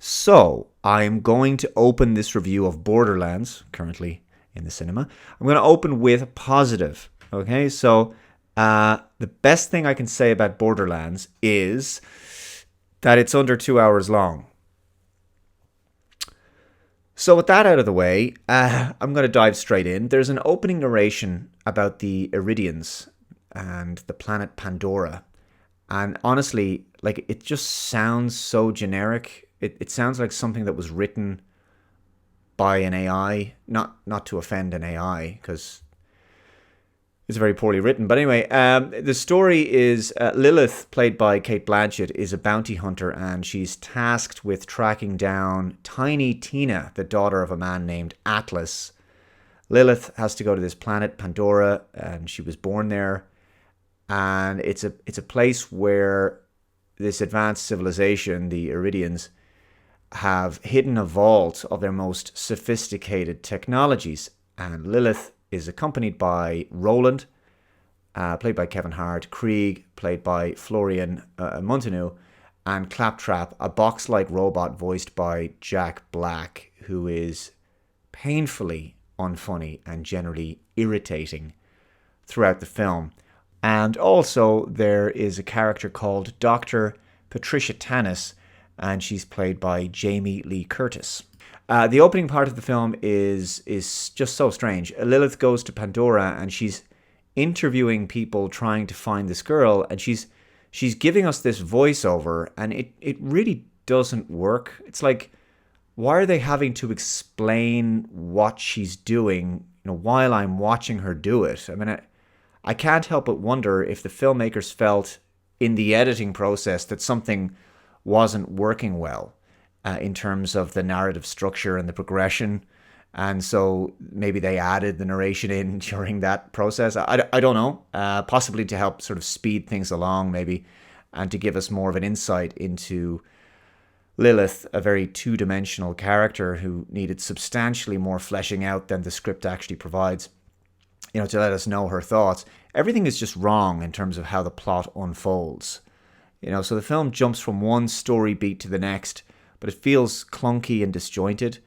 So, I'm going to open this review of Borderlands, currently in the cinema. I'm going to open with positive. Okay, so the best thing I can say about Borderlands is that it's under 2 hours long. So, with that out of the way, I'm going to dive straight in. There's an opening narration about the Iridians and the planet Pandora. And honestly, like, it just sounds so generic. It sounds like something that was written by an AI, not to offend an AI, because it's very poorly written. But anyway, the story is Lilith, played by Cate Blanchett, is a bounty hunter, and she's tasked with tracking down Tiny Tina, the daughter of a man named Atlas. Lilith has to go to this planet, Pandora, and she was born there. And it's a place where this advanced civilization, the Iridians, have hidden a vault of their most sophisticated technologies. And Lilith is accompanied by Roland, played by Kevin Hart, Krieg, played by Florian Munteanu, and Claptrap, a box-like robot voiced by Jack Black, who is painfully unfunny and generally irritating throughout the film. And also there is a character called Dr. Patricia Tannis, and she's played by Jamie Lee Curtis. The opening part of the film is just so strange. Lilith goes to Pandora and she's interviewing people trying to find this girl, and she's giving us this voiceover, and it really doesn't work. It's like, why are they having to explain what she's doing, while I'm watching her do it? I mean, I can't help but wonder if the filmmakers felt in the editing process that something wasn't working well in terms of the narrative structure and the progression. And so maybe they added the narration in during that process. I don't know, possibly to help sort of speed things along maybe, and to give us more of an insight into Lilith, a very two-dimensional character who needed substantially more fleshing out than the script actually provides, to let us know her thoughts. Everything is just wrong in terms of how the plot unfolds. So the film jumps from one story beat to the next, but it feels clunky and disjointed.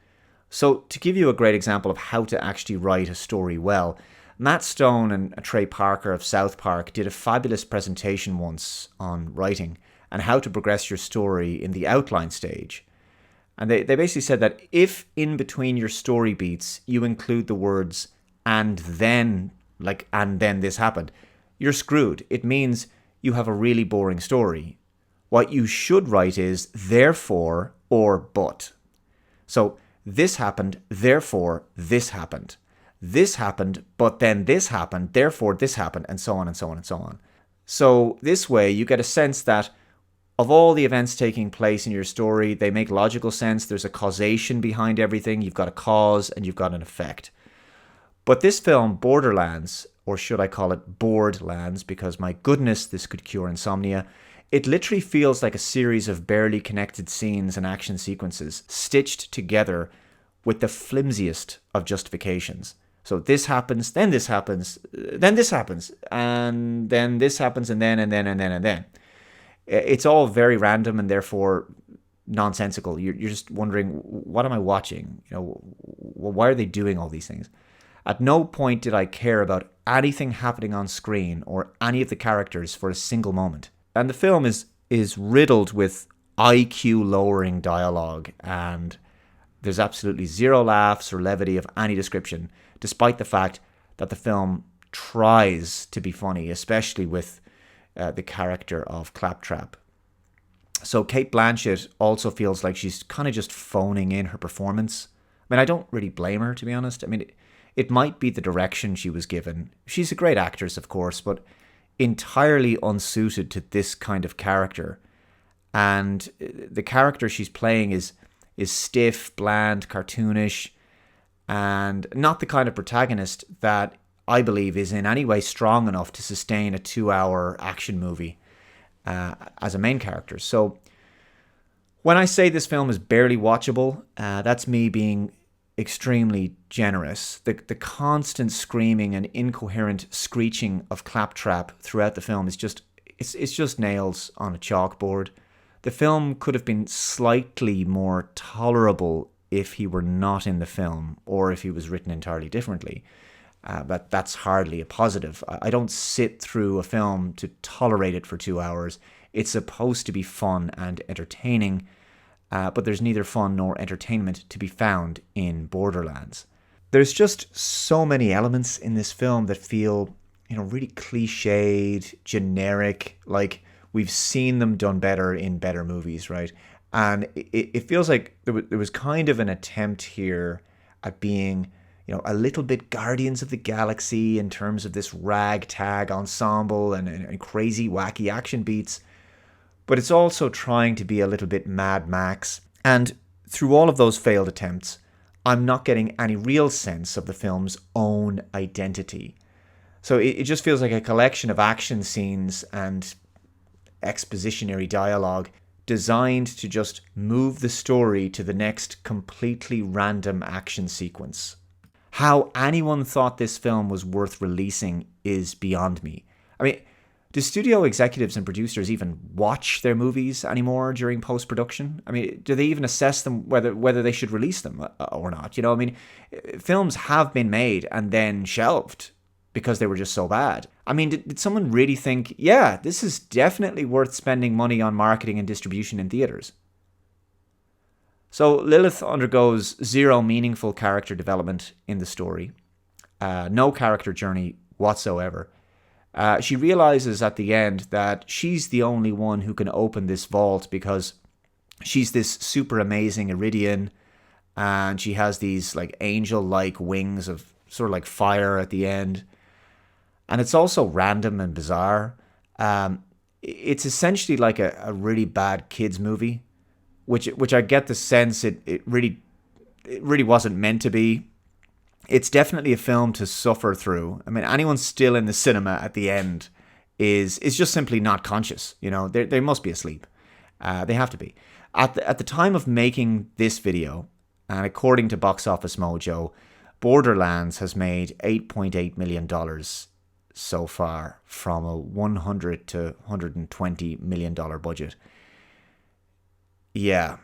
So to give you a great example of how to actually write a story well, Matt Stone and Trey Parker of South Park did a fabulous presentation once on writing and how to progress your story in the outline stage. And they basically said that if in between your story beats you include the words and then this happened, you're screwed. It means you have a really boring story. What you should write is therefore or but. So this happened, therefore this happened. This happened, but then this happened, therefore this happened, and so on and so on and so on. So this way you get a sense that of all the events taking place in your story, they make logical sense. There's a causation behind everything. You've got a cause and you've got an effect. But this film, Borderlands, or should I call it Boredlands, because my goodness, this could cure insomnia, it literally feels like a series of barely connected scenes and action sequences stitched together with the flimsiest of justifications. So this happens, then this happens, then this happens, and then this happens, and then. It's all very random and therefore nonsensical. You're just wondering, what am I watching? Why are they doing all these things? At no point did I care about anything happening on screen or any of the characters for a single moment. And the film is riddled with IQ-lowering dialogue, and there's absolutely zero laughs or levity of any description, despite the fact that the film tries to be funny, especially with the character of Claptrap. So Cate Blanchett also feels like she's kind of just phoning in her performance. I mean, I don't really blame her, to be honest. I mean, it might be the direction she was given. She's a great actress, of course, but entirely unsuited to this kind of character. And the character she's playing is stiff, bland, cartoonish, and not the kind of protagonist that I believe is in any way strong enough to sustain a 2-hour action movie as a main character. So when I say this film is barely watchable, that's me being extremely generous. The constant screaming and incoherent screeching of Claptrap throughout the film is just it's just nails on a chalkboard. The film could have been slightly more tolerable if he were not in the film or if he was written entirely differently. But that's hardly a positive. I don't sit through a film to tolerate it for 2 hours. It's supposed to be fun and entertaining, but there's neither fun nor entertainment to be found in Borderlands. There's just so many elements in this film that feel, really cliched, generic, like we've seen them done better in better movies, right? And it feels like there was kind of an attempt here at being, a little bit Guardians of the Galaxy in terms of this ragtag ensemble and crazy, wacky action beats. But it's also trying to be a little bit Mad Max. And through all of those failed attempts, I'm not getting any real sense of the film's own identity. So it just feels like a collection of action scenes and expositionary dialogue designed to just move the story to the next completely random action sequence. How anyone thought this film was worth releasing is beyond me. I mean, do studio executives and producers even watch their movies anymore during post-production? I mean, do they even assess them whether they should release them or not? Films have been made and then shelved because they were just so bad. I mean, did someone really think, yeah, this is definitely worth spending money on marketing and distribution in theaters? So Lilith undergoes zero meaningful character development in the story, no character journey whatsoever. She realizes at the end that she's the only one who can open this vault because she's this super amazing Iridian, and she has these like angel-like wings of sort of like fire at the end. And it's also random and bizarre. It's essentially like a really bad kids movie, which I get the sense it really wasn't meant to be. It's definitely a film to suffer through. I mean, anyone still in the cinema at the end is just simply not conscious. They must be asleep. They have to be. At the time of making this video, and according to Box Office Mojo, Borderlands has made $8.8 million so far from a $100 to $120 million budget. Yeah.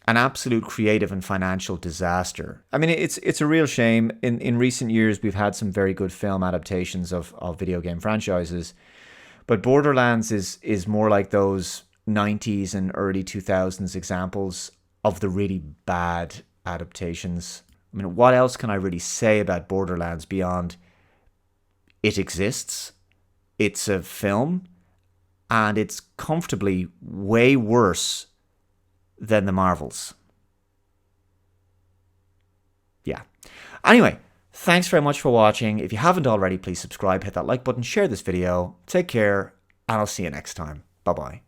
An absolute creative and financial disaster. I mean, it's a real shame. In recent years, we've had some very good film adaptations of video game franchises, but Borderlands is more like those 90s and early 2000s examples of the really bad adaptations. I mean, what else can I really say about Borderlands beyond it exists, it's a film, and it's comfortably way worse than the Marvels. Yeah. Anyway, thanks very much for watching. If you haven't already, please subscribe, hit that like button, share this video. Take care, and I'll see you next time. Bye-bye.